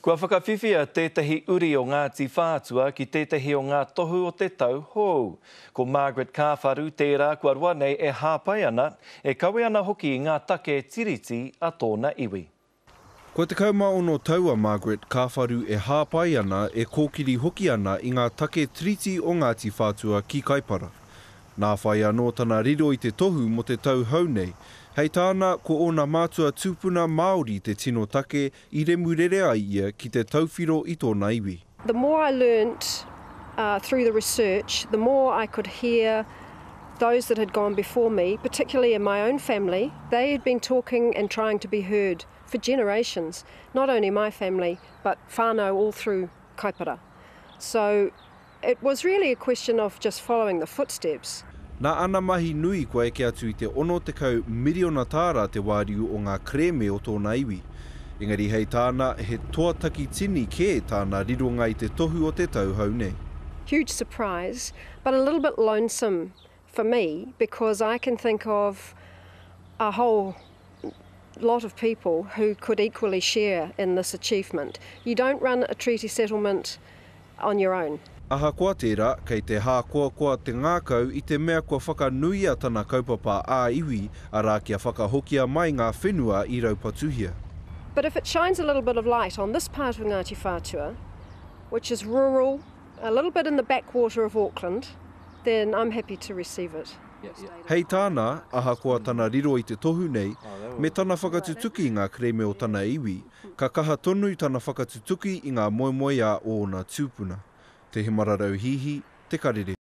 Kua whakawhiwhia tētahi uri o Ngāti Whātua ki tētahi o ngā tohu o te tau hou. Ko Margaret Kāwharu tērā kua rua nei e hāpai ana, e kawe ana hoki i ngā take tiriti a tōna iwi. Ko te kaumaono taua Margaret Kāwharu e hāpai ana e kōkiri hoki ana i ngā take tiriti o Ngāti Whātua ki Kaipara. Nā whai anō tana riro i te tohu mo te tau hau nei, hei tāna ko ona mātua tūpuna Māori te tino take I remurere ai ia ki te tauwhiro I tōna iwi. The more I learnt through the research, the more I could hear those that had gone before me, particularly in my own family. They had been talking and trying to be heard for generations, not only my family, but whānau all through Kaipara. So it was really a question of just following the footsteps. Nā ana mahi nui kua eke atu I te ono te kau miriona tāra te wāriu o ngā kreme o tōna iwi. Engari hei tāna he toataki tini kē tāna rironga I te tohu o te tau hau nei. Huge surprise, but a little bit lonesome for me because I can think of a whole lot of people who could equally share in this achievement. You don't run a treaty settlement on your own. Aha kua tērā, kei te hākua te ngākau I te mea kua whakanuia tana kaupapa ā iwi arā kia whakahokia mai ngā whenua I raupatuhia. But if it shines a little bit of light on this part of Ngāti Whātua, which is rural, a little bit in the backwater of Auckland, then I'm happy to receive it. Hei tāna, aha kua tana riro I te tohu nei, me tana whakatutuki I ngā kreme o tana iwi, ka kaha tonu tana whakatutuki I ngā moemoe a o ona tūpuna. Te Himararau hihi, te karere.